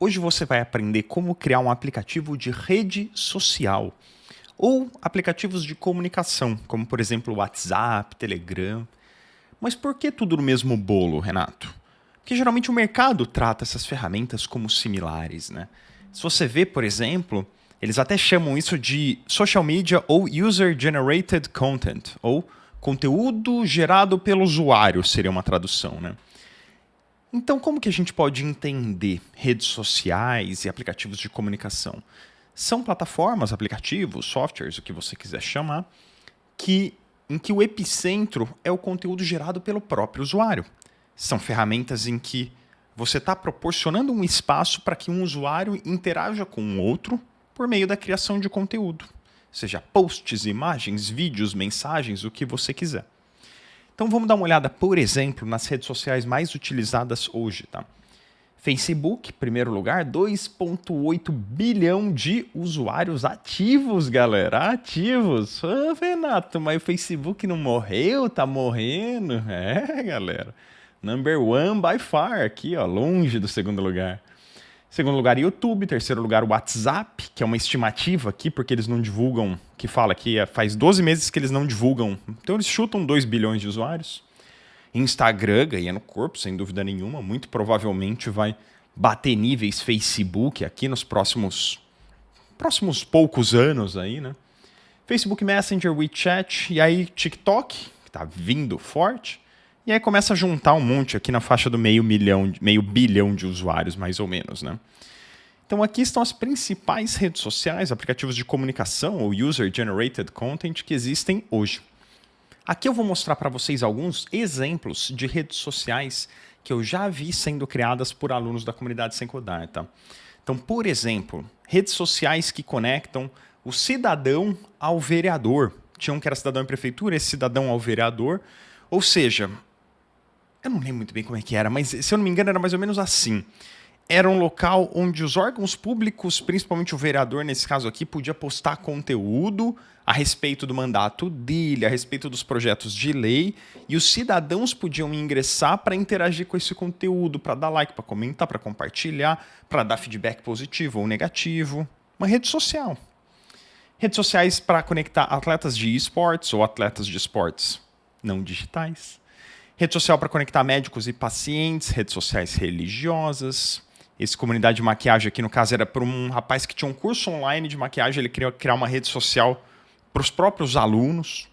Hoje você vai aprender como criar um aplicativo de rede social ou aplicativos de comunicação, como por exemplo o WhatsApp, Telegram. Mas por que tudo no mesmo bolo, Renato? Porque geralmente o mercado trata essas ferramentas como similares, né? Se você vê, por exemplo, eles até chamam isso de social media ou user-generated content, ou conteúdo gerado pelo usuário, seria uma tradução, né? Então, como que a gente pode entender redes sociais e aplicativos de comunicação? São plataformas, aplicativos, softwares, o que você quiser chamar, em que o epicentro é o conteúdo gerado pelo próprio usuário. São ferramentas em que você está proporcionando um espaço para que um usuário interaja com o outro por meio da criação de conteúdo. Seja posts, imagens, vídeos, mensagens, o que você quiser. Então vamos dar uma olhada, por exemplo, nas redes sociais mais utilizadas hoje, tá? Facebook, primeiro lugar, 2,8 bilhão de usuários ativos, galera. Ativos. Ah, Renato, mas o Facebook não morreu? Tá morrendo? É, galera. Number one by far, aqui, ó, longe do segundo lugar. Segundo lugar, YouTube. Terceiro lugar, WhatsApp, que é uma estimativa aqui, porque eles não divulgam, que fala que faz 12 meses que eles não divulgam. Então eles chutam 2 bilhões de usuários. Instagram ganhando corpo, sem dúvida nenhuma. Muito provavelmente vai bater níveis Facebook aqui nos próximos poucos anos aí, né? Facebook Messenger, WeChat e aí TikTok, que tá vindo forte. E aí começa a juntar um monte aqui na faixa do meio bilhão de usuários, mais ou menos, né? Então aqui estão as principais redes sociais, aplicativos de comunicação ou user-generated content que existem hoje. Aqui eu vou mostrar para vocês alguns exemplos de redes sociais que eu já vi sendo criadas por alunos da comunidade Sem Codar, tá? Então, por exemplo, redes sociais que conectam o cidadão ao vereador. Tinha um que era cidadão em prefeitura, esse cidadão ao vereador. Ou seja, eu não lembro muito bem como é que era, mas se eu não me engano era mais ou menos assim. Era um local onde os órgãos públicos, principalmente o vereador, nesse caso aqui, podia postar conteúdo a respeito do mandato dele, a respeito dos projetos de lei, e os cidadãos podiam ingressar para interagir com esse conteúdo, para dar like, para comentar, para compartilhar, para dar feedback positivo ou negativo. Uma rede social. Redes sociais para conectar atletas de esportes ou atletas de esportes não digitais. Rede social para conectar médicos e pacientes, redes sociais religiosas. Esse comunidade de maquiagem aqui, no caso, era para um rapaz que tinha um curso online de maquiagem, ele queria criar uma rede social para os próprios alunos.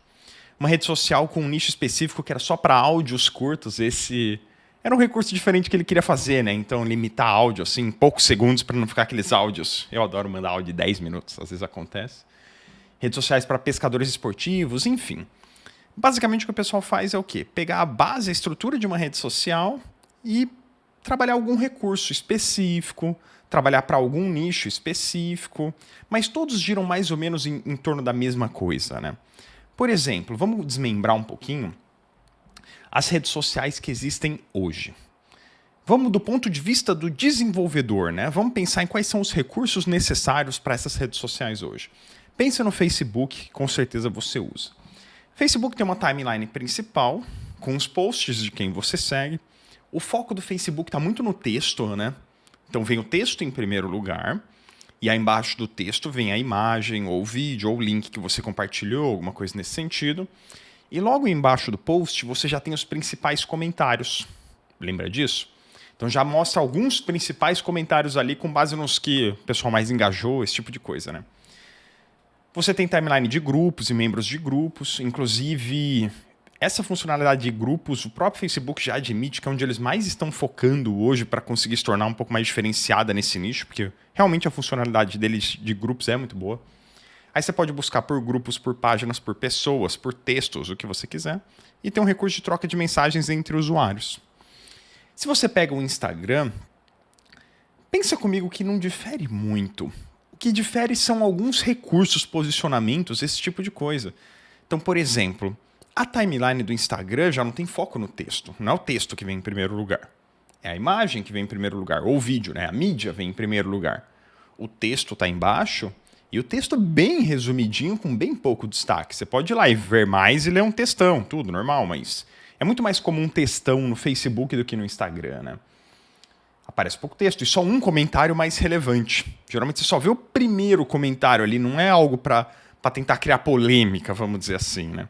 Uma rede social com um nicho específico que era só para áudios curtos. Esse era um recurso diferente que ele queria fazer, né? Então, limitar áudio assim, em poucos segundos para não ficar aqueles áudios. Eu adoro mandar áudio de 10 minutos, às vezes acontece. Redes sociais para pescadores esportivos, enfim. Basicamente o que o pessoal faz é o quê? Pegar a base, a estrutura de uma rede social e trabalhar algum recurso específico, trabalhar para algum nicho específico, mas todos giram mais ou menos em torno da mesma coisa, né? Por exemplo, vamos desmembrar um pouquinho as redes sociais que existem hoje. Vamos do ponto de vista do desenvolvedor, né? Vamos pensar em quais são os recursos necessários para essas redes sociais hoje. Pensa no Facebook, que com certeza você usa. Facebook tem uma timeline principal, com os posts de quem você segue. O foco do Facebook está muito no texto, né? Então vem o texto em primeiro lugar, e aí embaixo do texto vem a imagem, ou o vídeo, ou o link que você compartilhou, alguma coisa nesse sentido. E logo embaixo do post você já tem os principais comentários. Lembra disso? Então já mostra alguns principais comentários ali com base nos que o pessoal mais engajou, esse tipo de coisa, né? Você tem timeline de grupos e membros de grupos, inclusive essa funcionalidade de grupos, o próprio Facebook já admite que é onde eles mais estão focando hoje para conseguir se tornar um pouco mais diferenciada nesse nicho, porque realmente a funcionalidade deles de grupos é muito boa. Aí você pode buscar por grupos, por páginas, por pessoas, por textos, o que você quiser, e tem um recurso de troca de mensagens entre usuários. Se você pega o Instagram, pensa comigo que não difere muito. O que difere são alguns recursos, posicionamentos, esse tipo de coisa. Então, por exemplo, a timeline do Instagram já não tem foco no texto. Não é o texto que vem em primeiro lugar. É a imagem que vem em primeiro lugar. Ou o vídeo, né? A mídia vem em primeiro lugar. O texto está embaixo e o texto bem resumidinho, com bem pouco destaque. Você pode ir lá e ver mais e ler um textão, tudo normal, mas é muito mais comum um textão no Facebook do que no Instagram, né? aparece pouco texto e só um comentário mais relevante. Geralmente você só vê o primeiro comentário ali, não é algo para tentar criar polêmica, vamos dizer assim, né?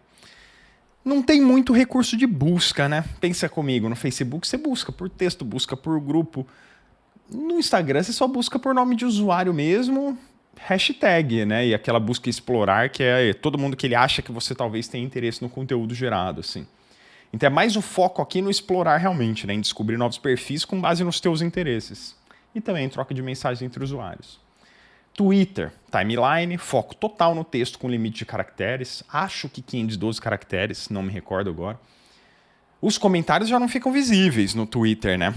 Não tem muito recurso de busca, né? Pensa comigo, no Facebook você busca por texto, busca por grupo. No Instagram você só busca por nome de usuário mesmo, hashtag, né? E aquela busca explorar, que é todo mundo que ele acha que você talvez tenha interesse no conteúdo gerado, assim. Então é mais o foco aqui no explorar realmente, né? Em descobrir novos perfis com base nos teus interesses. E também em troca de mensagens entre usuários. Twitter, timeline, foco total no texto com limite de caracteres. Acho que 512 caracteres, não me recordo agora. Os comentários já não ficam visíveis no Twitter, né?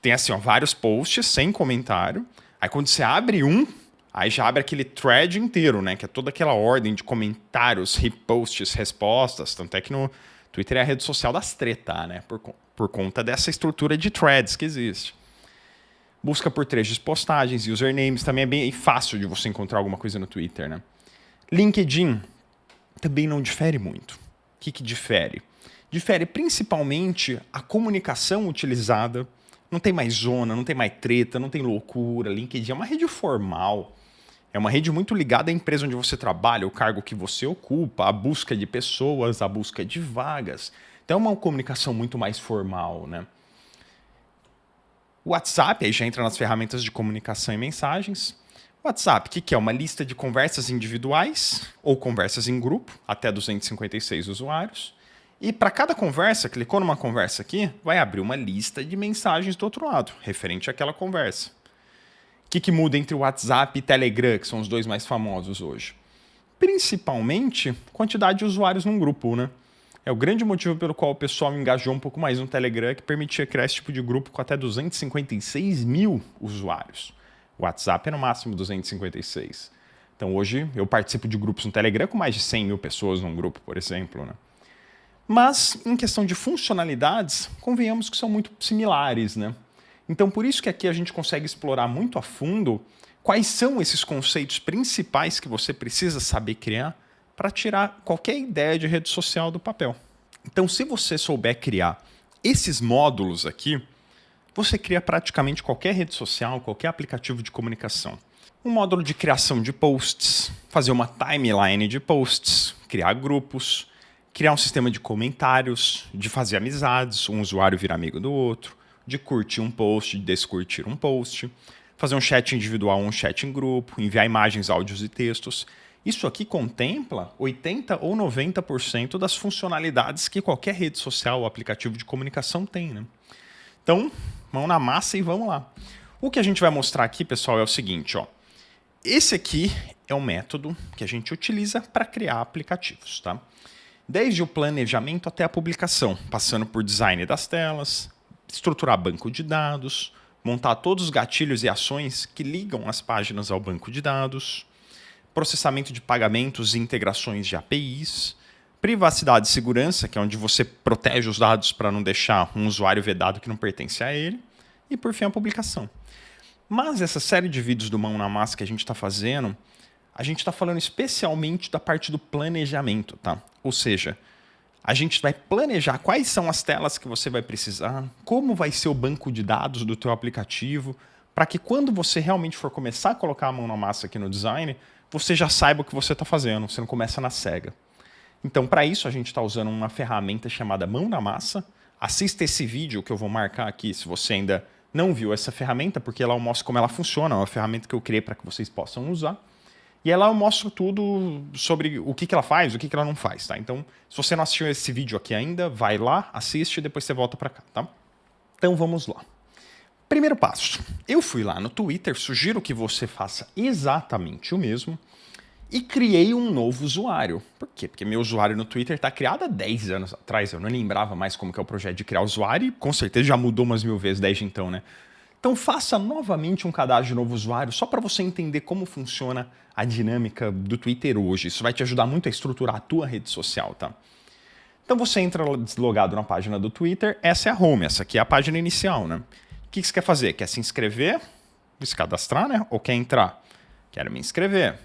Tem assim, ó, vários posts sem comentário. Aí quando você abre um, aí já abre aquele thread inteiro, né? Que é toda aquela ordem de comentários, reposts, respostas. Tanto é que no Twitter é a rede social das treta, né? Por conta dessa estrutura de threads que existe. Busca por trechos de postagens, usernames, também é bem fácil de você encontrar alguma coisa no Twitter, né? LinkedIn também não difere muito. O que difere? Difere principalmente a comunicação utilizada. Não tem mais zona, não tem mais treta, não tem loucura. LinkedIn é uma rede formal. É uma rede muito ligada à empresa onde você trabalha, o cargo que você ocupa, a busca de pessoas, a busca de vagas. Então é uma comunicação muito mais formal, né? O WhatsApp, aí já entra nas ferramentas de comunicação e mensagens. O WhatsApp, que é uma lista de conversas individuais ou conversas em grupo, até 256 usuários. E para cada conversa, clicou numa conversa aqui, vai abrir uma lista de mensagens do outro lado, referente àquela conversa. O que muda entre o WhatsApp e Telegram, que são os dois mais famosos hoje? Principalmente, quantidade de usuários num grupo, né? É o grande motivo pelo qual o pessoal engajou um pouco mais no Telegram, que permitia criar esse tipo de grupo com até 256 mil usuários. O WhatsApp é no máximo 256. Então hoje eu participo de grupos no Telegram com mais de 100 mil pessoas num grupo, por exemplo, né? Mas em questão de funcionalidades, convenhamos que são muito similares, né? Então por isso que aqui a gente consegue explorar muito a fundo quais são esses conceitos principais que você precisa saber criar para tirar qualquer ideia de rede social do papel. Então, se você souber criar esses módulos aqui, você cria praticamente qualquer rede social, qualquer aplicativo de comunicação. Um módulo de criação de posts, fazer uma timeline de posts, criar grupos, criar um sistema de comentários, de fazer amizades, um usuário virar amigo do outro, de curtir um post, de descurtir um post, fazer um chat individual, um chat em grupo, enviar imagens, áudios e textos. Isso aqui contempla 80% ou 90% das funcionalidades que qualquer rede social ou aplicativo de comunicação tem, né? Então, mão na massa e vamos lá. O que a gente vai mostrar aqui, pessoal, é o seguinte, ó. Esse aqui é um método que a gente utiliza para criar aplicativos, tá? Desde o planejamento até a publicação, passando por design das telas, estruturar banco de dados, montar todos os gatilhos e ações que ligam as páginas ao banco de dados, processamento de pagamentos e integrações de APIs, privacidade e segurança, que é onde você protege os dados para não deixar um usuário vedado que não pertence a ele, e por fim a publicação. Mas essa série de vídeos do Mão na Massa que a gente está fazendo, a gente está falando especialmente da parte do planejamento, tá? Ou seja, a gente vai planejar quais são as telas que você vai precisar, como vai ser o banco de dados do teu aplicativo, para que quando você realmente for começar a colocar a mão na massa aqui no design, você já saiba o que você está fazendo, você não começa na cega. Então, para isso, a gente está usando uma ferramenta chamada Mão na Massa. Assista esse vídeo que eu vou marcar aqui, se você ainda não viu essa ferramenta, porque lá eu mostro como ela funciona, é uma ferramenta que eu criei para que vocês possam usar. E lá eu mostro tudo sobre o que ela faz, o que ela não faz, tá? Então, se você não assistiu esse vídeo aqui ainda, vai lá, assiste e depois você volta para cá, tá? Então, vamos lá. Primeiro passo, eu fui lá no Twitter, sugiro que você faça exatamente o mesmo e criei um novo usuário. Por quê? Porque meu usuário no Twitter está criado há 10 anos atrás, eu não lembrava mais como que é o projeto de criar usuário e com certeza já mudou umas 1000 vezes desde então, né? Então faça novamente um cadastro de novo usuário só para você entender como funciona a dinâmica do Twitter hoje. Isso vai te ajudar muito a estruturar a tua rede social, tá? Então você entra deslogado na página do Twitter, essa é a home, essa aqui é a página inicial, né? O que você quer fazer? Quer se inscrever? Se cadastrar, né? Ou quer entrar? Quero me inscrever.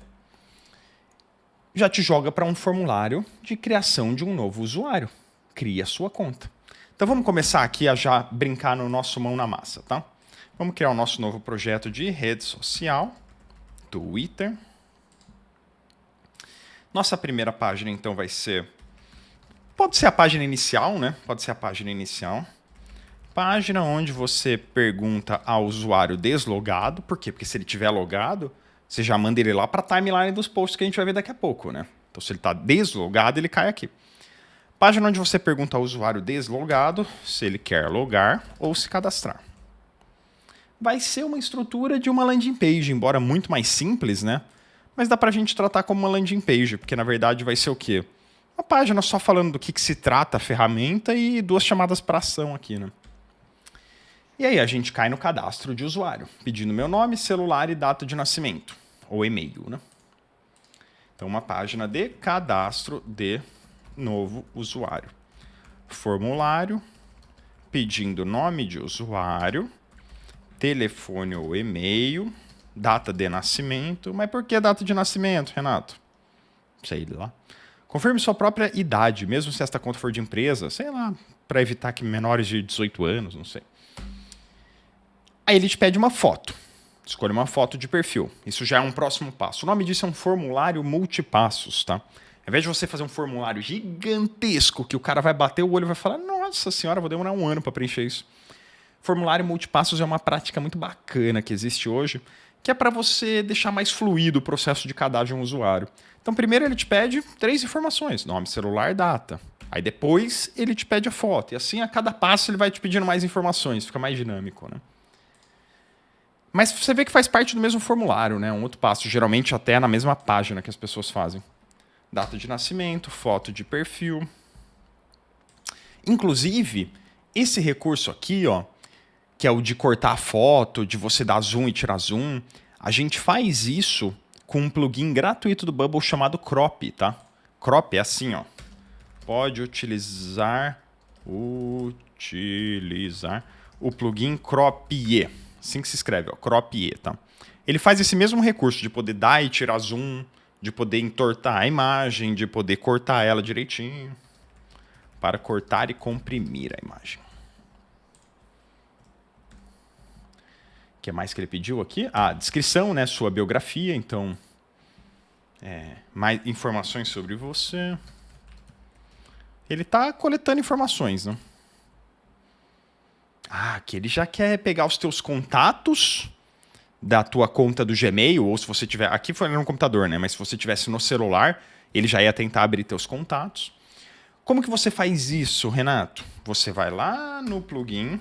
Já te joga para um formulário de criação de um novo usuário. Crie a sua conta. Então vamos começar aqui a já brincar no nosso Mão na Massa, tá? Vamos criar o nosso novo projeto de rede social, Twitter. Nossa primeira página, então, vai ser... Pode ser a página inicial, né? Pode ser a página inicial. Página onde você pergunta ao usuário deslogado. Por quê? Porque se ele tiver logado, você já manda ele lá para a timeline dos posts que a gente vai ver daqui a pouco, né? Então, se ele está deslogado, ele cai aqui. Página onde você pergunta ao usuário deslogado se ele quer logar ou se cadastrar. Vai ser uma estrutura de uma landing page, embora muito mais simples, né? Mas dá pra gente tratar como uma landing page, porque na verdade vai ser o quê? Uma página só falando do que se trata a ferramenta e 2 chamadas para ação aqui, né? E aí a gente cai no cadastro de usuário, pedindo meu nome, celular e data de nascimento, ou e-mail, né? Então uma página de cadastro de novo usuário. Formulário, pedindo nome de usuário, telefone ou e-mail, data de nascimento. Mas por que data de nascimento, Renato? Sei lá. Confirme sua própria idade, mesmo se esta conta for de empresa, sei lá, para evitar que menores de 18 anos, não sei. Aí ele te pede uma foto. Escolha uma foto de perfil. Isso já é um próximo passo. O nome disso é um formulário multipassos, tá? Ao invés de você fazer um formulário gigantesco que o cara vai bater o olho e vai falar, nossa senhora, vou demorar 1 ano para preencher isso. Formulário multipassos é uma prática muito bacana que existe hoje, que é para você deixar mais fluido o processo de cadastro de um usuário. Então, primeiro ele te pede 3 informações, nome, celular, data. Aí depois ele te pede a foto. E assim, a cada passo ele vai te pedindo mais informações, fica mais dinâmico, né? Mas você vê que faz parte do mesmo formulário, né? Um outro passo, geralmente até na mesma página que as pessoas fazem. Data de nascimento, foto de perfil. Inclusive, esse recurso aqui, ó, que é o de cortar a foto, de você dar zoom e tirar zoom, a gente faz isso com um plugin gratuito do Bubble chamado Crop, tá? Crop é assim, ó. Pode utilizar o plugin Cropie. Assim que se escreve, ó, Cropie, tá? Ele faz esse mesmo recurso de poder dar e tirar zoom, de poder entortar a imagem, de poder cortar ela direitinho, para cortar e comprimir a imagem. O que mais que ele pediu aqui? A descrição, né? Sua biografia, então... mais informações sobre você. Ele está coletando informações, né? Aqui ele já quer pegar os teus contatos da tua conta do Gmail, ou se você tiver... Aqui foi no computador, né? Mas se você tivesse no celular, ele já ia tentar abrir teus contatos. Como que você faz isso, Renato? Você vai lá no plugin...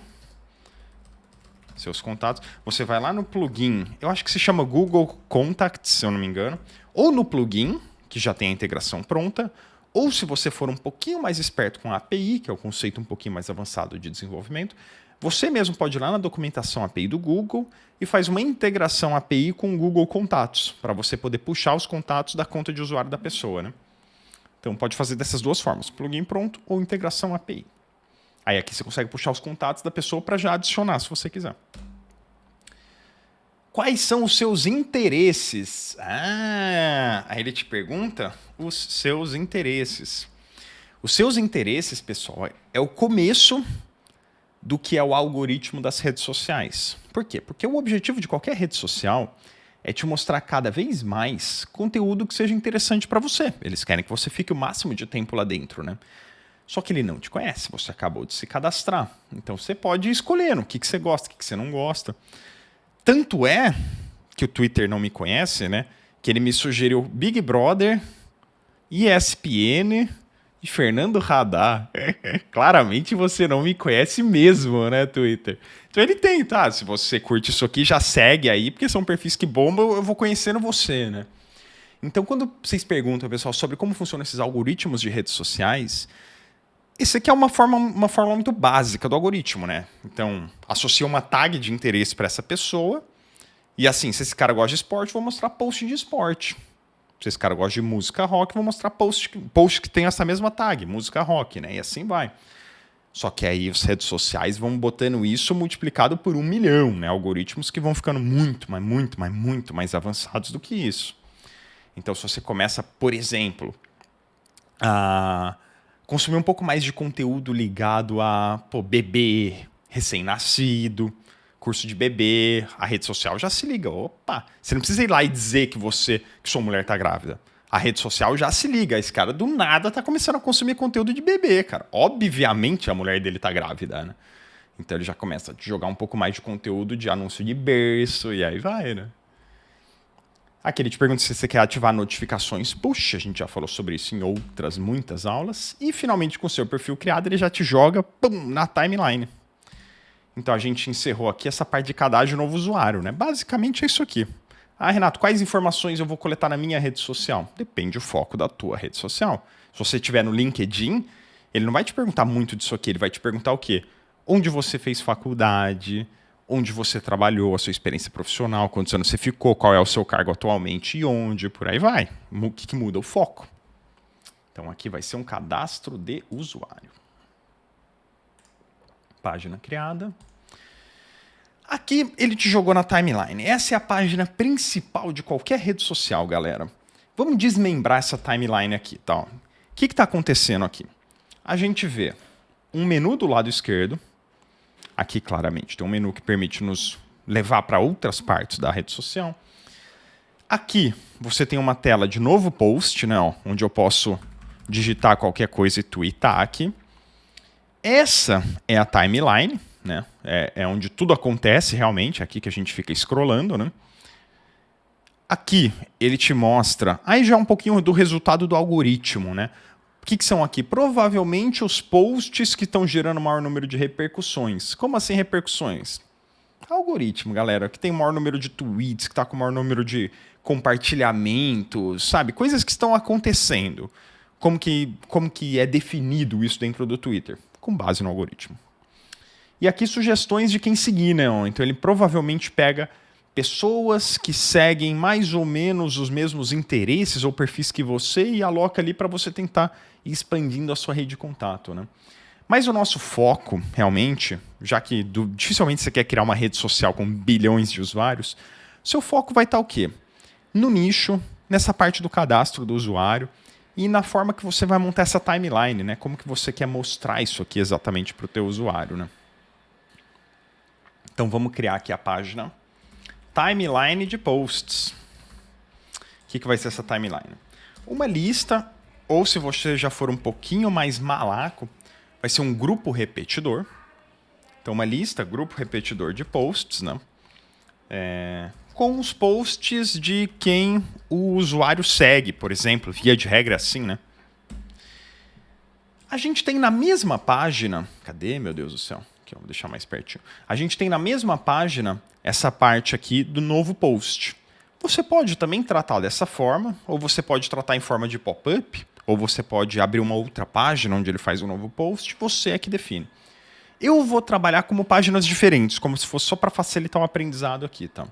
seus contatos. Você vai lá no plugin, eu acho que se chama Google Contacts, se eu não me engano, ou no plugin, que já tem a integração pronta, ou se você for um pouquinho mais esperto com a API, que é o conceito um pouquinho mais avançado de desenvolvimento, você mesmo pode ir lá na documentação API do Google e faz uma integração API com o Google Contatos, para você poder puxar os contatos da conta de usuário da pessoa, né? Então pode fazer dessas 2 formas, plugin pronto ou integração API. Aí aqui você consegue puxar os contatos da pessoa para já adicionar, se você quiser. Quais são os seus interesses? Aí ele te pergunta os seus interesses. Os seus interesses, pessoal, é o começo do que é o algoritmo das redes sociais. Por quê? Porque o objetivo de qualquer rede social é te mostrar cada vez mais conteúdo que seja interessante para você. Eles querem que você fique o máximo de tempo lá dentro, né? Só que ele não te conhece, você acabou de se cadastrar. Então você pode ir escolhendo o que você gosta, o que você não gosta. Tanto é que o Twitter não me conhece, né? Que ele me sugeriu Big Brother, ESPN e Fernando Haddad. Claramente você não me conhece mesmo, né, Twitter? Então ele tem, tá? Se você curte isso aqui, já segue aí, porque são perfis que bombam, eu vou conhecendo você, né? Então quando vocês perguntam, pessoal, sobre como funcionam esses algoritmos de redes sociais... Esse aqui é uma forma muito básica do algoritmo, né? Então, associa uma tag de interesse para essa pessoa. E assim, se esse cara gosta de esporte, vou mostrar post de esporte. Se esse cara gosta de música rock, vou mostrar post que tem essa mesma tag, música rock, né? E assim vai. Só que aí as redes sociais vão botando isso multiplicado por 1 milhão, né? Algoritmos que vão ficando muito mais avançados do que isso. Então, se você começa, por exemplo, a... consumir um pouco mais de conteúdo ligado a bebê recém-nascido, curso de bebê, a rede social já se liga. Opa, você não precisa ir lá e dizer que sua mulher tá grávida. A rede social já se liga. Esse cara do nada tá começando a consumir conteúdo de bebê, cara. Obviamente a mulher dele tá grávida, né? Então ele já começa a jogar um pouco mais de conteúdo de anúncio de berço e aí vai, né? Aqui ele te pergunta se você quer ativar notificações push, a gente já falou sobre isso em outras muitas aulas. E finalmente com o seu perfil criado ele já te joga na timeline. Então a gente encerrou aqui essa parte de cadastro de novo usuário, né? Basicamente é isso aqui. Ah, Renato, quais informações eu vou coletar na minha rede social? Depende do foco da tua rede social. Se você estiver no LinkedIn, ele não vai te perguntar muito disso aqui, ele vai te perguntar o quê? Onde você fez faculdade, onde você trabalhou, a sua experiência profissional, quantos anos você ficou, qual é o seu cargo atualmente e onde, por aí vai. O que muda? O foco. Então aqui vai ser um cadastro de usuário. Página criada. Aqui ele te jogou na timeline. Essa é a página principal de qualquer rede social, galera. Vamos desmembrar essa timeline aqui, tá? O que está acontecendo aqui? A gente vê um menu do lado esquerdo. Aqui, claramente, tem um menu que permite nos levar para outras partes da rede social. Aqui, você tem uma tela de novo post, né, ó, onde eu posso digitar qualquer coisa e tweetar aqui. Essa é a timeline, né? É onde tudo acontece realmente, aqui que a gente fica scrollando, né? Aqui, ele te mostra... Aí já é um pouquinho do resultado do algoritmo, né? O que são aqui? Provavelmente os posts que estão gerando o maior número de repercussões. Como assim repercussões? Algoritmo, galera, que tem o maior número de tweets, que está com o maior número de compartilhamentos, sabe? Coisas que estão acontecendo. Como que é definido isso dentro do Twitter? Com base no algoritmo. E aqui sugestões de quem seguir, né? Então ele provavelmente pega pessoas que seguem mais ou menos os mesmos interesses ou perfis que você e aloca ali para você tentar ir expandindo a sua rede de contato, né? Mas o nosso foco, realmente, já que dificilmente você quer criar uma rede social com bilhões de usuários, seu foco vai estar o quê? No nicho, nessa parte do cadastro do usuário e na forma que você vai montar essa timeline, né? Como que você quer mostrar isso aqui exatamente para o teu usuário, né? Então vamos criar aqui a página timeline de posts. O que vai ser essa timeline? Uma lista, ou se você já for um pouquinho mais malaco, vai ser um grupo repetidor. Então uma lista, grupo repetidor de posts, né? Com os posts de quem o usuário segue, por exemplo, via de regra assim, né? A gente tem na mesma página... Cadê, meu Deus do céu? Aqui, vou deixar mais pertinho. A gente tem na mesma página essa parte aqui do novo post. Você pode também tratar dessa forma, ou você pode tratar em forma de pop-up, ou você pode abrir uma outra página onde ele faz um novo post, você é que define. Eu vou trabalhar como páginas diferentes, como se fosse só para facilitar o aprendizado aqui, tá?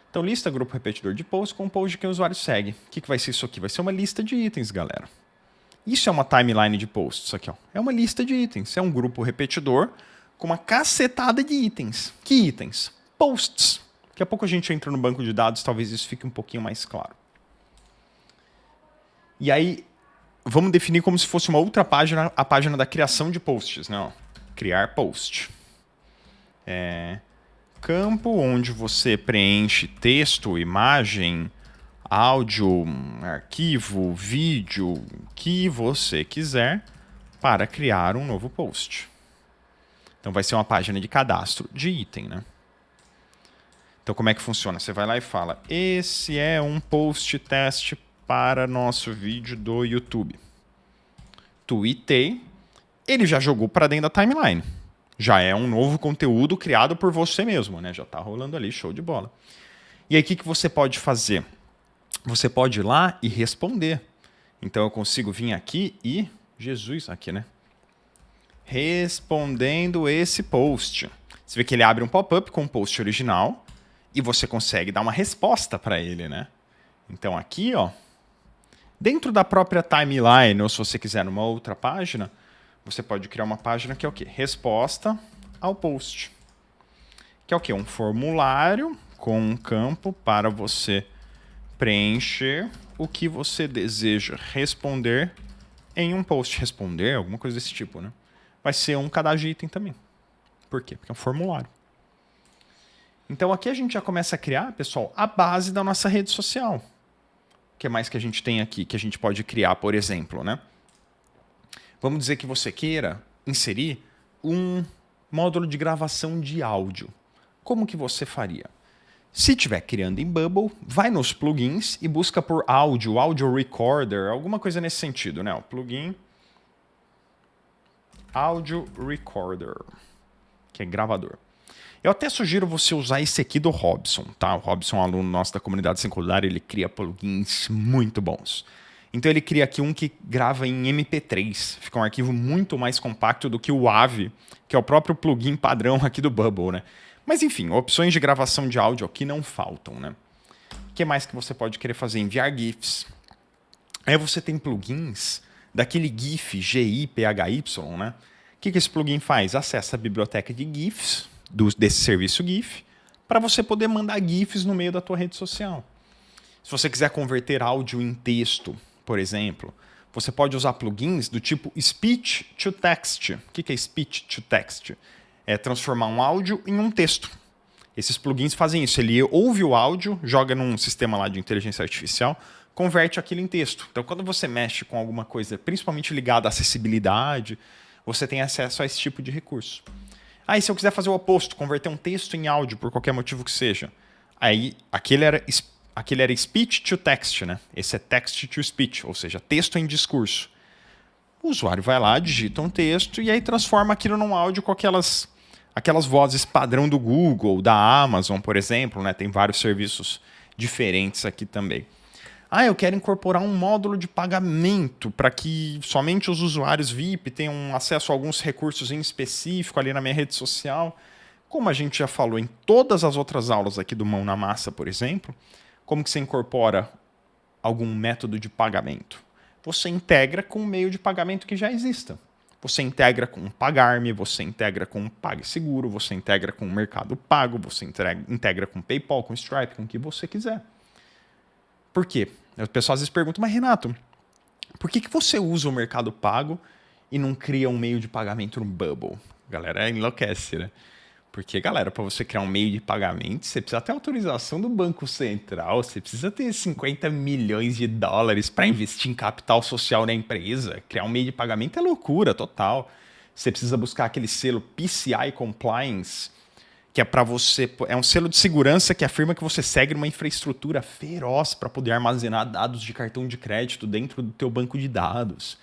Então, lista, grupo repetidor de posts com o post de quem o usuário segue. O que vai ser isso aqui? Vai ser uma lista de itens, galera. Isso é uma timeline de posts aqui, ó. É uma lista de itens. É um grupo repetidor com uma cacetada de itens. Que itens? Posts. Daqui a pouco a gente entra no banco de dados, talvez isso fique um pouquinho mais claro. E aí, vamos definir como se fosse uma outra página, a página da criação de posts, né? Ó, criar post. Campo onde você preenche texto, imagem, áudio, arquivo, vídeo, o que você quiser para criar um novo post. Então vai ser uma página de cadastro de item, né? Então como é que funciona? Você vai lá e fala, esse é um post teste para nosso vídeo do YouTube. Tweetei, ele já jogou para dentro da timeline. Já é um novo conteúdo criado por você mesmo, né? Já está rolando ali, show de bola. E aí o que você pode fazer? Você pode ir lá e responder. Então eu consigo vir aqui e... Jesus, aqui, né? Respondendo esse post. Você vê que ele abre um pop-up com o post original e você consegue dar uma resposta para ele, né? Então aqui, ó, dentro da própria timeline, ou se você quiser numa outra página, você pode criar uma página que é o quê? Resposta ao post. Que é o quê? Um formulário com um campo para você preencher o que você deseja responder em um post. Responder, alguma coisa desse tipo, né? Vai ser um cadastro de item também. Por quê? Porque é um formulário. Então aqui a gente já começa a criar, pessoal, a base da nossa rede social. O que mais que a gente tem aqui que a gente pode criar, por exemplo, né? Vamos dizer que você queira inserir um módulo de gravação de áudio. Como que você faria? Se estiver criando em Bubble, vai nos plugins e busca por áudio, audio recorder, alguma coisa nesse sentido, né? O plugin audio recorder, que é gravador. Eu até sugiro você usar esse aqui do Robson, tá? O Robson é um aluno nosso da comunidade singular, ele cria plugins muito bons. Então ele cria aqui um que grava em MP3, fica um arquivo muito mais compacto do que o AVI, que é o próprio plugin padrão aqui do Bubble, né? Mas enfim, opções de gravação de áudio aqui não faltam, né? O que mais que você pode querer fazer? Enviar GIFs. Aí você tem plugins daquele GIF, GIPHY, né? O que esse plugin faz? Acessa a biblioteca de GIFs desse serviço GIF para você poder mandar GIFs no meio da tua rede social. Se você quiser converter áudio em texto, por exemplo, você pode usar plugins do tipo Speech to Text. O que é Speech to Text? É transformar um áudio em um texto. Esses plugins fazem isso. Ele ouve o áudio, joga num sistema lá de inteligência artificial, converte aquilo em texto. Então, quando você mexe com alguma coisa, principalmente ligada à acessibilidade, você tem acesso a esse tipo de recurso. Aí, se eu quiser fazer o oposto, converter um texto em áudio, por qualquer motivo que seja, aí aquele era speech to text, né? Esse é text to speech, ou seja, texto em discurso. O usuário vai lá, digita um texto e aí transforma aquilo num áudio com aquelas vozes padrão do Google, da Amazon, por exemplo, né? Tem vários serviços diferentes aqui também. Ah, eu quero incorporar um módulo de pagamento para que somente os usuários VIP tenham acesso a alguns recursos em específico ali na minha rede social. Como a gente já falou em todas as outras aulas aqui do Mão na Massa, por exemplo, como que você incorpora algum método de pagamento? Você integra com um meio de pagamento que já exista. Você integra com o Pagar.me, você integra com o PagSeguro, você integra com o Mercado Pago, você integra com o PayPal, com o Stripe, com o que você quiser. Por quê? As pessoas às vezes perguntam, mas Renato, por que você usa o Mercado Pago e não cria um meio de pagamento no Bubble? Galera, enlouquece, né? Porque, galera, para você criar um meio de pagamento, você precisa ter autorização do Banco Central, você precisa ter 50 milhões de dólares para investir em capital social na empresa. Criar um meio de pagamento é loucura total. Você precisa buscar aquele selo PCI Compliance, que é para você, é um selo de segurança que afirma que você segue uma infraestrutura feroz para poder armazenar dados de cartão de crédito dentro do teu banco de dados.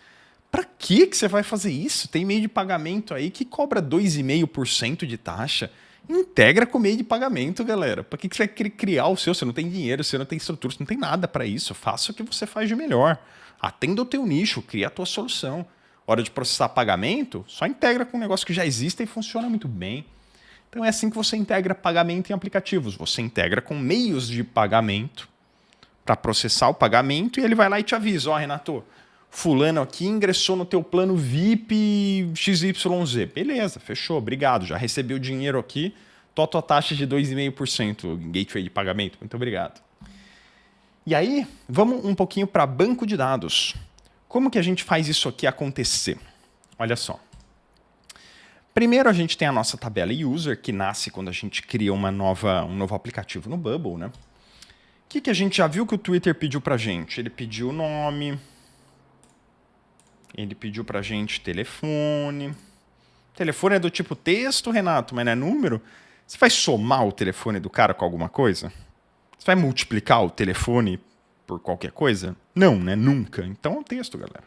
Para que você vai fazer isso? Tem meio de pagamento aí que cobra 2,5% de taxa. Integra com o meio de pagamento, galera. Para que você vai querer criar o seu? Você não tem dinheiro, você não tem estrutura, você não tem nada para isso. Faça o que você faz de melhor. Atenda o teu nicho, cria a tua solução. Hora de processar pagamento, só integra com um negócio que já existe e funciona muito bem. Então é assim que você integra pagamento em aplicativos. Você integra com meios de pagamento para processar o pagamento e ele vai lá e te avisa, Renato, fulano aqui ingressou no teu plano VIP XYZ. Beleza, fechou, obrigado. Já recebeu o dinheiro aqui, tua taxa de 2,5% gateway de pagamento. Muito obrigado. E aí, vamos um pouquinho para banco de dados. Como que a gente faz isso aqui acontecer? Olha só. Primeiro a gente tem a nossa tabela user, que nasce quando a gente cria um novo aplicativo no Bubble, né? O que a gente já viu que o Twitter pediu pra gente? Ele pediu o nome, ele pediu pra gente telefone. Telefone é do tipo texto, Renato, mas não é número? Você vai somar o telefone do cara com alguma coisa? Você vai multiplicar o telefone por qualquer coisa? Não, né? Nunca. Então é um texto, galera.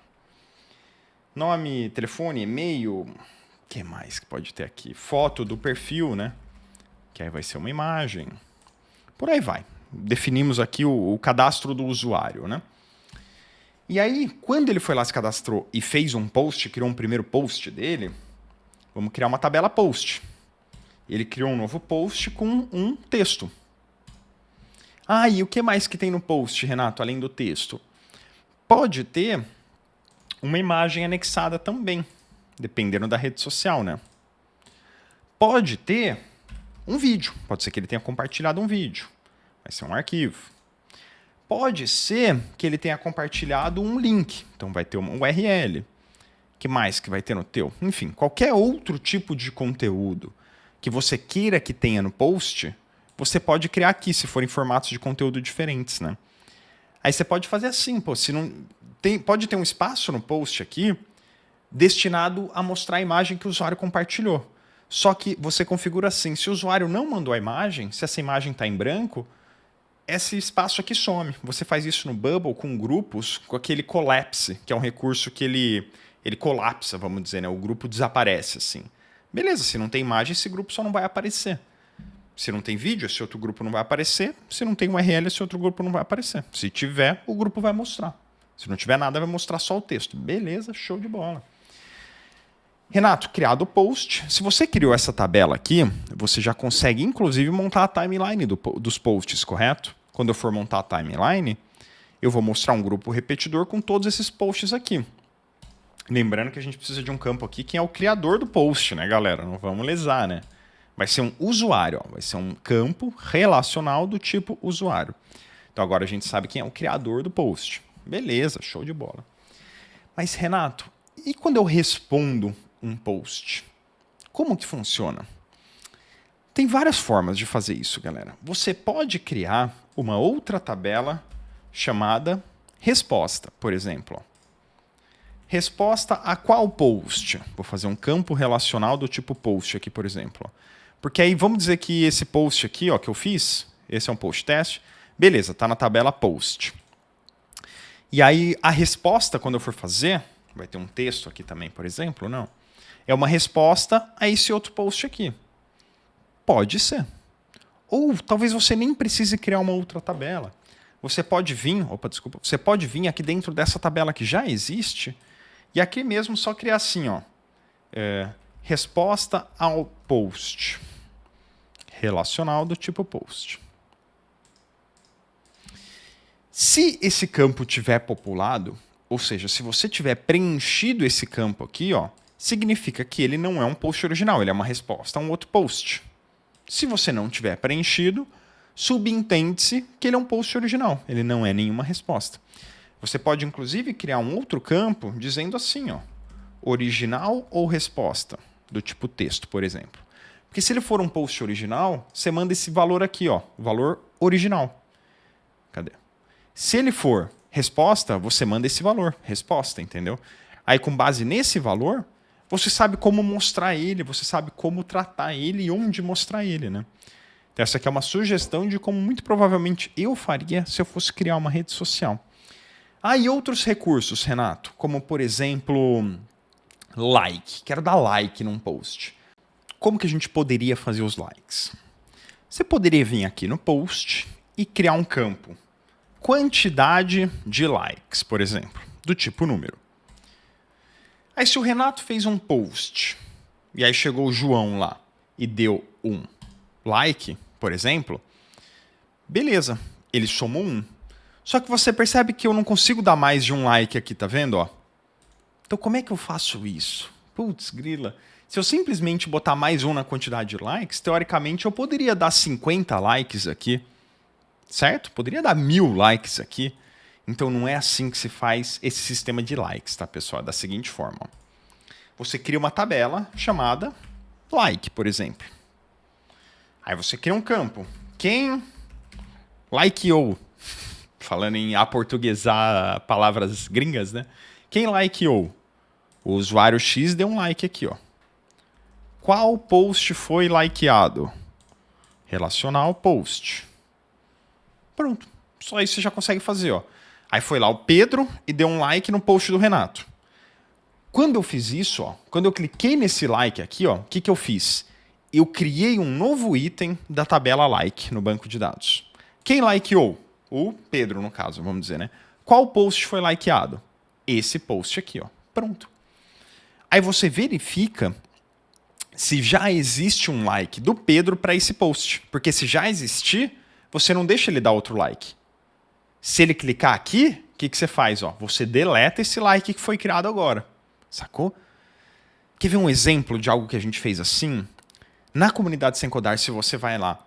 Nome, telefone, e-mail. O que mais que pode ter aqui? Foto do perfil, né? Que aí vai ser uma imagem. Por aí vai. Definimos aqui o cadastro do usuário, né? E aí, quando ele foi lá, se cadastrou e fez um post, criou um primeiro post dele, vamos criar uma tabela post. Ele criou um novo post com um texto. Ah, e o que mais que tem no post, Renato, além do texto? Pode ter uma imagem anexada também, dependendo da rede social, né? Pode ter um vídeo. Pode ser que ele tenha compartilhado um vídeo. Vai ser um arquivo. Pode ser que ele tenha compartilhado um link. Então vai ter uma URL. Que mais que vai ter no teu? Enfim, qualquer outro tipo de conteúdo que você queira que tenha no post, você pode criar aqui, se forem formatos de conteúdo diferentes, né? Aí você pode fazer assim, pô, se não pode ter um espaço no post aqui destinado a mostrar a imagem que o usuário compartilhou. Só que você configura assim, se o usuário não mandou a imagem, se essa imagem está em branco, esse espaço aqui some. Você faz isso no Bubble com grupos, com aquele collapse, que é um recurso que ele colapsa, vamos dizer, né? O grupo desaparece assim. Beleza, se não tem imagem, esse grupo só não vai aparecer. Se não tem vídeo, esse outro grupo não vai aparecer. Se não tem URL, esse outro grupo não vai aparecer. Se tiver, o grupo vai mostrar. Se não tiver nada, vai mostrar só o texto. Beleza, show de bola. Renato, criado o post. Se você criou essa tabela aqui, você já consegue, inclusive, montar a timeline dos posts, correto? Quando eu for montar a timeline, eu vou mostrar um grupo repetidor com todos esses posts aqui. Lembrando que a gente precisa de um campo aqui, que é o criador do post, né, galera? Não vamos lesar, né? Vai ser um usuário, ó. Vai ser um campo relacional do tipo usuário. Então agora a gente sabe quem é o criador do post. Beleza, show de bola. Mas, Renato, e quando eu respondo um post? Como que funciona? Tem várias formas de fazer isso, galera. Você pode criar uma outra tabela chamada resposta, por exemplo. Resposta a qual post? Vou fazer um campo relacional do tipo post aqui, por exemplo. Porque aí vamos dizer que esse post aqui, ó, que eu fiz, esse é um post teste, beleza, está na tabela post. E aí a resposta, quando eu for fazer, vai ter um texto aqui também, por exemplo, não? É uma resposta a esse outro post aqui. Pode ser. Ou talvez você nem precise criar uma outra tabela. Você pode vir, você pode vir aqui dentro dessa tabela que já existe e aqui mesmo só criar assim, ó, resposta ao post. Relacional do tipo post. Se esse campo tiver populado, ou seja, se você tiver preenchido esse campo aqui, ó, significa que ele não é um post original, ele é uma resposta a um outro post. Se você não tiver preenchido, subentende-se que ele é um post original, ele não é nenhuma resposta. Você pode, inclusive, criar um outro campo dizendo assim, ó, original ou resposta, do tipo texto, por exemplo. Porque se ele for um post original, você manda esse valor aqui, ó, valor original. Cadê? Se ele for resposta, você manda esse valor, resposta, entendeu? Aí, com base nesse valor, você sabe como mostrar ele, você sabe como tratar ele e onde mostrar ele, né? Então, essa aqui é uma sugestão de como muito provavelmente eu faria se eu fosse criar uma rede social. Ah, e outros recursos, Renato, como, por exemplo, like. Quero dar like num post. Como que a gente poderia fazer os likes? Você poderia vir aqui no post e criar um campo. Quantidade de likes, por exemplo, do tipo número. Aí se o Renato fez um post, e aí chegou o João lá e deu um like, por exemplo, beleza, ele somou um. Só que você percebe que eu não consigo dar mais de um like aqui, tá vendo? Ó? Então como é que eu faço isso? Putz, grila. Se eu simplesmente botar mais um na quantidade de likes, teoricamente eu poderia dar 50 likes aqui, certo? Poderia dar 1000 likes aqui. Então não é assim que se faz esse sistema de likes, tá, pessoal? É da seguinte forma. Ó. Você cria uma tabela chamada like, por exemplo. Aí você cria um campo. Quem likeou? Falando em aportuguesar palavras gringas, né? Quem likeou? O usuário X deu um like aqui, ó. Qual post foi likeado? Relacional post. Pronto. Só isso você já consegue fazer, ó. Aí foi lá o Pedro e deu um like no post do Renato. Quando eu fiz isso, ó, quando eu cliquei nesse like aqui, ó, o que eu fiz? Eu criei um novo item da tabela like no banco de dados. Quem likeou? O Pedro, no caso, vamos dizer, né? Qual post foi likeado? Esse post aqui, ó. Pronto. Aí você verifica se já existe um like do Pedro para esse post. Porque se já existir, você não deixa ele dar outro like. Se ele clicar aqui, o que você faz? Ó, você deleta esse like que foi criado agora. Sacou? Quer ver um exemplo de algo que a gente fez assim? Na comunidade Sem Codar, se você vai lá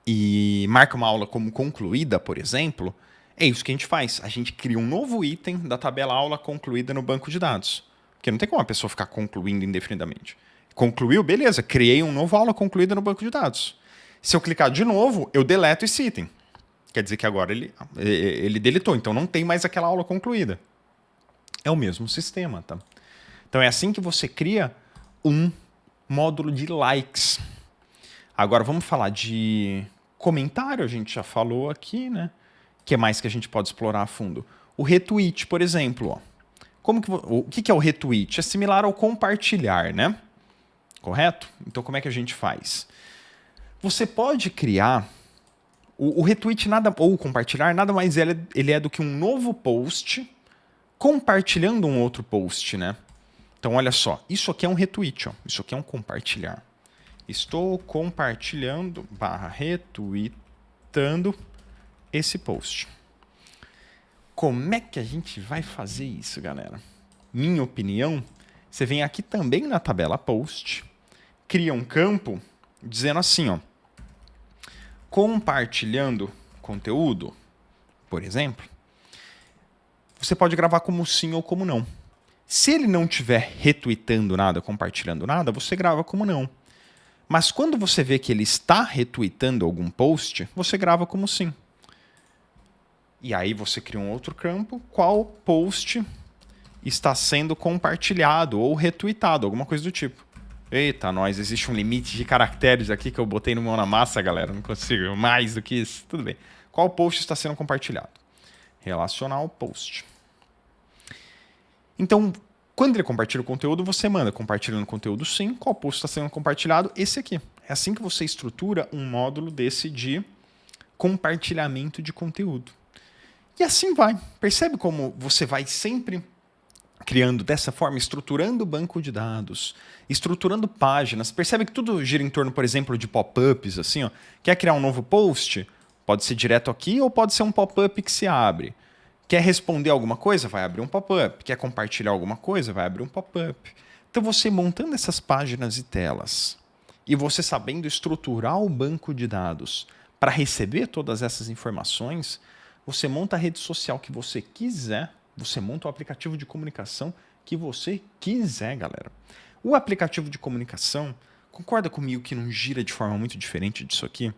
e marca uma aula como concluída, por exemplo, é isso que a gente faz. A gente cria um novo item da tabela aula concluída no banco de dados. Porque não tem como a pessoa ficar concluindo indefinidamente. Concluiu, beleza, criei um novo aula concluída no banco de dados. Se eu clicar de novo, eu deleto esse item. Quer dizer que agora ele deletou, então não tem mais aquela aula concluída. É o mesmo sistema, tá? Então é assim que você cria um módulo de likes. Agora vamos falar de comentário, a gente já falou aqui, né? O que mais que a gente pode explorar a fundo? O retweet, por exemplo. Ó. O que é o retweet? É similar ao compartilhar, né? Correto? Então como é que a gente faz? Você pode criar... O retweet ou compartilhar nada mais ele é do que um novo post compartilhando um outro post, né? Então, olha só, isso aqui é um retweet, ó. Isso aqui é um compartilhar. Estou compartilhando, retweetando esse post. Como é que a gente vai fazer isso, galera? Minha opinião, você vem aqui também na tabela post, cria um campo dizendo assim, ó, compartilhando conteúdo, por exemplo, você pode gravar como sim ou como não. Se ele não estiver retweetando nada, compartilhando nada, você grava como não. Mas quando você vê que ele está retweetando algum post, você grava como sim. E aí você cria um outro campo, qual post está sendo compartilhado ou retweetado, alguma coisa do tipo. Eita, nós, existe um limite de caracteres aqui que eu botei no mão na massa, galera. Não consigo mais do que isso. Tudo bem. Qual post está sendo compartilhado? Relacional post. Então, quando ele compartilha o conteúdo, você manda compartilhando o conteúdo sim. Qual post está sendo compartilhado? Esse aqui. É assim que você estrutura um módulo desse de compartilhamento de conteúdo. E assim vai. Percebe como você vai sempre criando dessa forma, estruturando o banco de dados, estruturando páginas. Percebe que tudo gira em torno, por exemplo, de pop-ups, assim, ó. Quer criar um novo post? Pode ser direto aqui ou pode ser um pop-up que se abre. Quer responder alguma coisa? Vai abrir um pop-up. Quer compartilhar alguma coisa? Vai abrir um pop-up. Então, você montando essas páginas e telas e você sabendo estruturar o banco de dados para receber todas essas informações, você monta a rede social que você quiser, você monta o aplicativo de comunicação que você quiser, galera. O aplicativo de comunicação, concorda comigo que não gira de forma muito diferente disso aqui?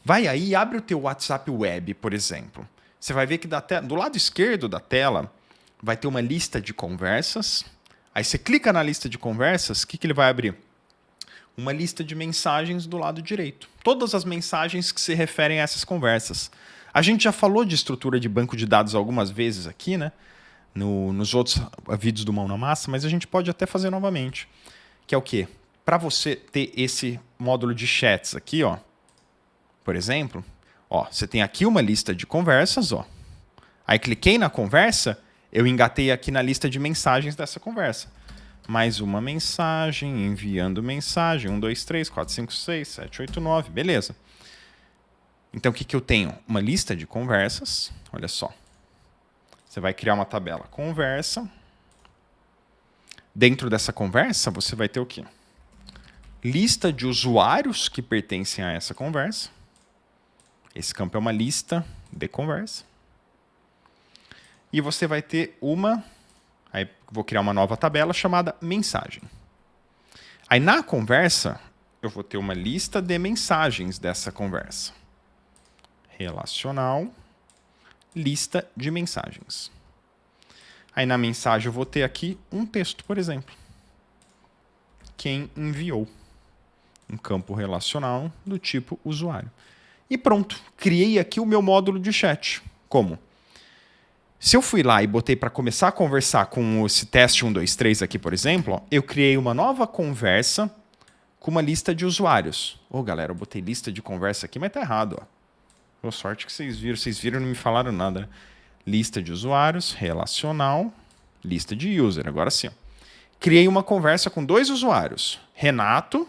Vai aí e abre o teu WhatsApp Web, por exemplo. Você vai ver que do lado esquerdo da tela vai ter uma lista de conversas. Aí você clica na lista de conversas, o que ele vai abrir? Uma lista de mensagens do lado direito. Todas as mensagens que se referem a essas conversas. A gente já falou de estrutura de banco de dados algumas vezes aqui, né? Nos outros vídeos do Mão na Massa, mas a gente pode até fazer novamente. Que é o quê? Para você ter esse módulo de chats aqui, ó, por exemplo, ó, você tem aqui uma lista de conversas, ó. Aí cliquei na conversa, eu engatei aqui na lista de mensagens dessa conversa. Mais uma mensagem, enviando mensagem, 1, 2, 3, 4, 5, 6, 7, 8, 9, beleza. Então, o que eu tenho? Uma lista de conversas, olha só. Você vai criar uma tabela conversa. Dentro dessa conversa, você vai ter o quê? Lista de usuários que pertencem a essa conversa. Esse campo é uma lista de conversa. E você vai ter aí vou criar uma nova tabela chamada mensagem. Aí na conversa, eu vou ter uma lista de mensagens dessa conversa. Relacional, lista de mensagens. Aí na mensagem eu vou ter aqui um texto, por exemplo. Quem enviou? Um campo relacional do tipo usuário. E pronto, criei aqui o meu módulo de chat. Como? Se eu fui lá e botei para começar a conversar com esse teste 1, 2, 3 aqui, por exemplo, ó, eu criei uma nova conversa com uma lista de usuários. Ô, galera, eu botei lista de conversa aqui, mas tá errado, ó. Boa sorte que vocês viram e não me falaram nada, né? Lista de usuários, relacional, lista de user. Agora sim. Ó. Criei uma conversa com 2 usuários. Renato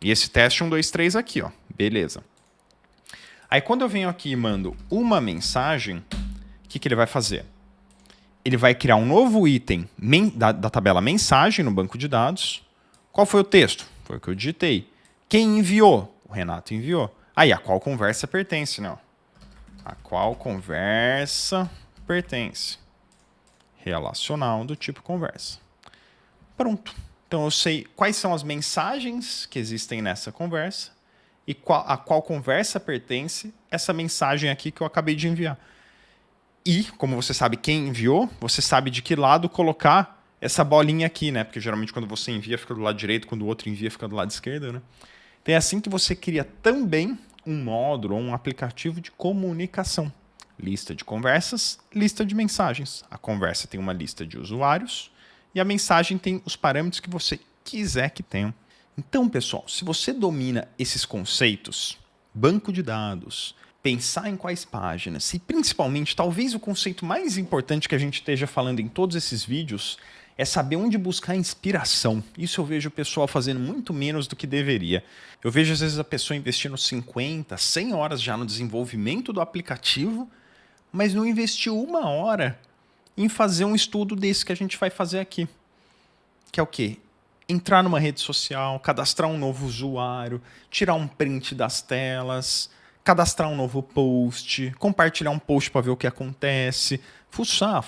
e esse teste 1, 2, 3 aqui. Ó. Beleza. Aí quando eu venho aqui e mando uma mensagem, o que ele vai fazer? Ele vai criar um novo item da tabela mensagem no banco de dados. Qual foi o texto? Foi o que eu digitei. Quem enviou? O Renato enviou. Aí, a qual conversa pertence, né? A qual conversa pertence? Relacional do tipo conversa. Pronto. Então, eu sei quais são as mensagens que existem nessa conversa e a qual conversa pertence essa mensagem aqui que eu acabei de enviar. E, como você sabe quem enviou, você sabe de que lado colocar essa bolinha aqui, né? Porque geralmente quando você envia fica do lado direito, quando o outro envia fica do lado esquerdo, né? Então é assim que você cria também um módulo ou um aplicativo de comunicação. Lista de conversas, lista de mensagens. A conversa tem uma lista de usuários e a mensagem tem os parâmetros que você quiser que tenham. Então, pessoal, se você domina esses conceitos, banco de dados, pensar em quais páginas e principalmente, talvez o conceito mais importante que a gente esteja falando em todos esses vídeos é saber onde buscar inspiração. Isso eu vejo o pessoal fazendo muito menos do que deveria. Eu vejo às vezes a pessoa investindo 50, 100 horas já no desenvolvimento do aplicativo, mas não investiu 1 hora em fazer um estudo desse que a gente vai fazer aqui. Que é o quê? Entrar numa rede social, cadastrar um novo usuário, tirar um print das telas, cadastrar um novo post, compartilhar um post para ver o que acontece, fuçar,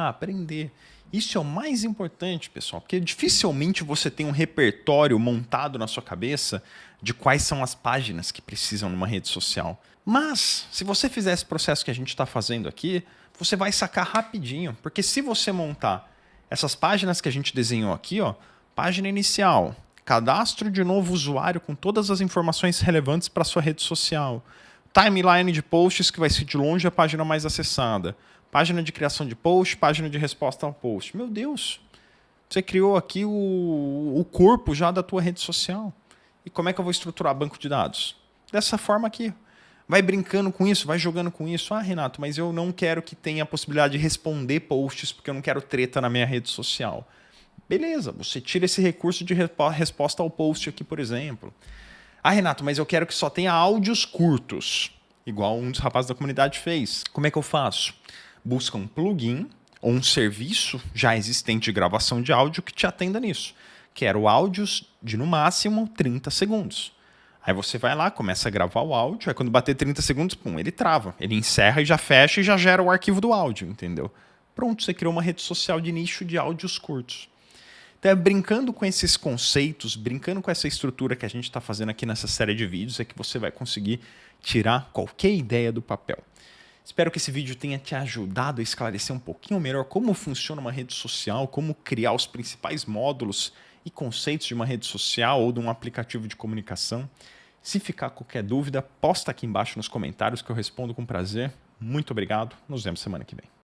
aprender. Isso é o mais importante, pessoal, porque dificilmente você tem um repertório montado na sua cabeça de quais são as páginas que precisam numa rede social. Mas, se você fizer esse processo que a gente está fazendo aqui, você vai sacar rapidinho, porque se você montar essas páginas que a gente desenhou aqui, ó, página inicial, cadastro de novo usuário com todas as informações relevantes para sua rede social, timeline de posts que vai ser de longe a página mais acessada, página de criação de post, página de resposta ao post. Meu Deus, você criou aqui o corpo já da tua rede social. E como é que eu vou estruturar banco de dados? Dessa forma aqui. Vai brincando com isso, vai jogando com isso. Ah, Renato, mas eu não quero que tenha a possibilidade de responder posts porque eu não quero treta na minha rede social. Beleza, você tira esse recurso de resposta ao post aqui, por exemplo. Ah, Renato, mas eu quero que só tenha áudios curtos, igual um dos rapazes da comunidade fez. Como é que eu faço? Busca um plugin ou um serviço já existente de gravação de áudio que te atenda nisso. Quero áudios de, no máximo, 30 segundos. Aí você vai lá, começa a gravar o áudio, aí quando bater 30 segundos, pum, ele trava. Ele encerra e já fecha e já gera o arquivo do áudio, entendeu? Pronto, você criou uma rede social de nicho de áudios curtos. Então, é brincando com esses conceitos, brincando com essa estrutura que a gente está fazendo aqui nessa série de vídeos, é que você vai conseguir tirar qualquer ideia do papel. Espero que esse vídeo tenha te ajudado a esclarecer um pouquinho melhor como funciona uma rede social, como criar os principais módulos e conceitos de uma rede social ou de um aplicativo de comunicação. Se ficar qualquer dúvida, posta aqui embaixo nos comentários que eu respondo com prazer. Muito obrigado, nos vemos semana que vem.